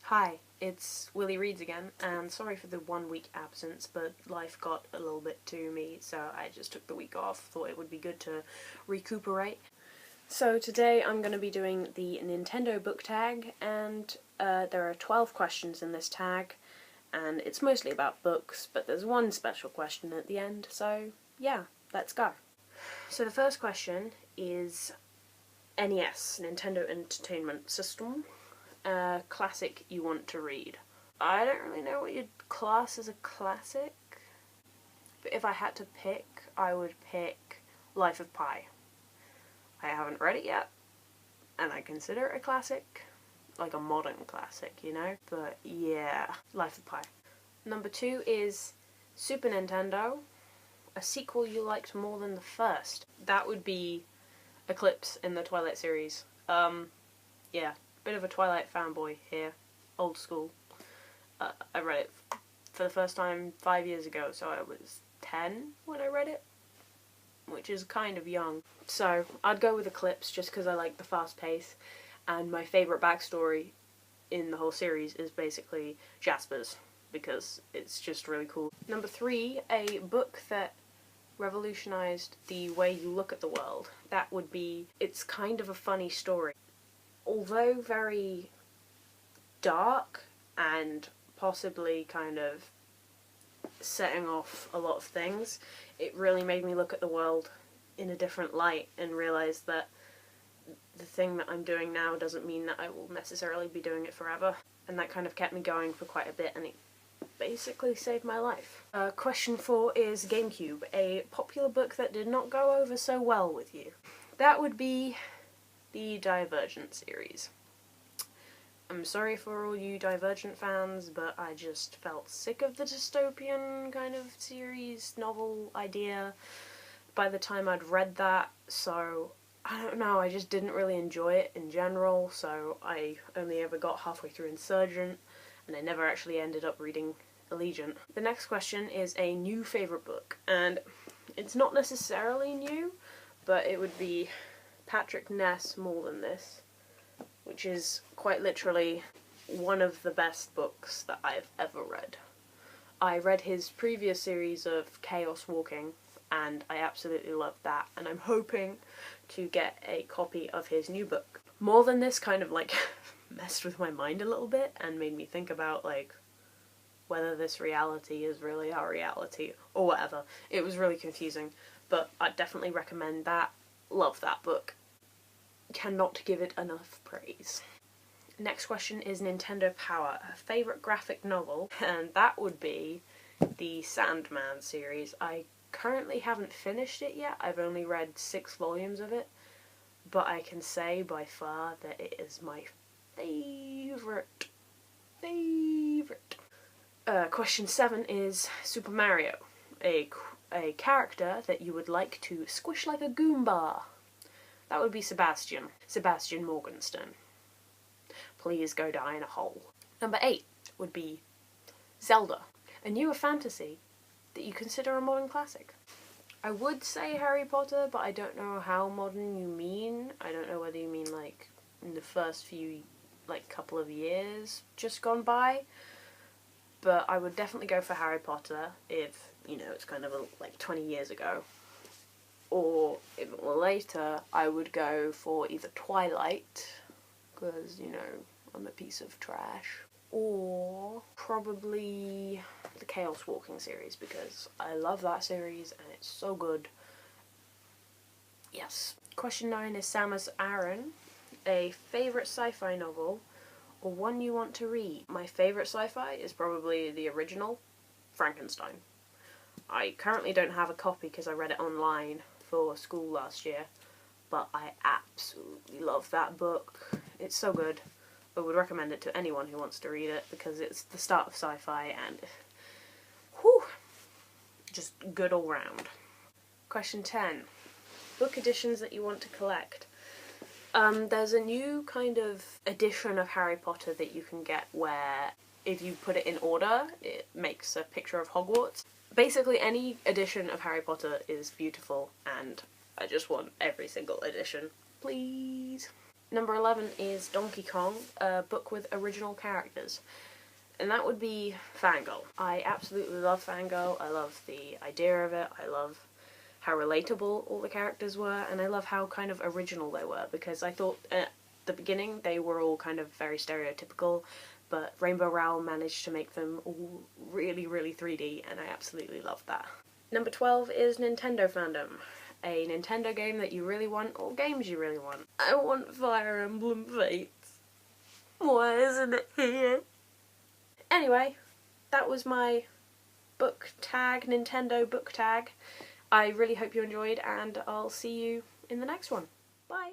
Hi, it's Willy Reads again, and sorry for the 1 week absence, but life got a little bit to me, so I just took the week off, thought it would be good to recuperate. So today I'm going to be doing the Nintendo book tag, and there are 12 questions in this tag, and it's mostly about books, but there's one special question at the end, so yeah, let's go. So the first question is NES, Nintendo Entertainment System. Classic you want to read. I don't really know what you'd class as a classic, but if I had to pick, I would pick Life of Pi. I haven't read it yet, and I consider it a classic, like a modern classic, you know? But yeah, Life of Pi. Number 2 is Super Nintendo, a sequel you liked more than the first. That would be Eclipse in the Twilight series. Yeah. Bit of a Twilight fanboy here, old school. I read it for the first time 5 years ago, so I was 10 when I read it, which is kind of young. So I'd go with Eclipse just because I like the fast pace, and my favourite backstory in the whole series is basically Jasper's, because it's just really cool. Number 3, a book that revolutionised the way you look at the world. That would be It's Kind of a Funny Story. Although very dark and possibly kind of setting off a lot of things, it really made me look at the world in a different light and realise that the thing that I'm doing now doesn't mean that I will necessarily be doing it forever. And that kind of kept me going for quite a bit, and it basically saved my life. Question 4 is GameCube, a popular book that did not go over so well with you. That would be the Divergent series. I'm sorry for all you Divergent fans, but I just felt sick of the dystopian kind of series, novel idea by the time I'd read that, so I don't know, I just didn't really enjoy it in general, so I only ever got halfway through Insurgent, and I never actually ended up reading Allegiant. The next question is a new favourite book, and it's not necessarily new, but it would be Patrick Ness More Than This, which is quite literally one of the best books that I've ever read. I read his previous series of Chaos Walking, and I absolutely loved that, and I'm hoping to get a copy of his new book. More Than This kind of like messed with my mind a little bit and made me think about like whether this reality is really our reality or whatever. It was really confusing, but I'd definitely recommend that. Love that book. Cannot give it enough praise. Next question is Nintendo Power, a favourite graphic novel, and that would be the Sandman series. I currently haven't finished it yet, I've only read 6 volumes of it, but I can say by far that it is my favourite. Question 7 is Super Mario, a character that you would like to squish like a Goomba. That would be Sebastian Morgenstern. Please go die in a hole. Number 8 would be Zelda, a newer fantasy that you consider a modern classic. I would say Harry Potter, but I don't know how modern you mean. I don't know whether you mean like in the first few, like couple of years just gone by. But I would definitely go for Harry Potter if, you know, it's kind of like 20 years ago. Or if it were later, I would go for either Twilight, because, you know, I'm a piece of trash, or probably the Chaos Walking series, because I love that series and it's so good. Yes. Question 9 is Samus Aran, a favourite sci-fi novel, or one you want to read. My favourite sci-fi is probably the original, Frankenstein. I currently don't have a copy because I read it online for school last year, but I absolutely love that book. It's so good. I would recommend it to anyone who wants to read it because it's the start of sci-fi and whew, just good all round. Question 10. Book editions that you want to collect. There's a new kind of edition of Harry Potter that you can get where if you put it in order, it makes a picture of Hogwarts. Basically, any edition of Harry Potter is beautiful, and I just want every single edition. Please. Number 11 is Donkey Kong, a book with original characters. And that would be Fangirl. I absolutely love Fangirl. I love the idea of it. I love how relatable all the characters were, and I love how kind of original they were, because I thought at the beginning they were all kind of very stereotypical, but Rainbow Rowell managed to make them all really, really 3D, and I absolutely loved that. Number 12 is Nintendo fandom. A Nintendo game that you really want, or games you really want. I want Fire Emblem Fates. Why isn't it here? Anyway, that was my book tag, Nintendo book tag. I really hope you enjoyed, and I'll see you in the next one. Bye!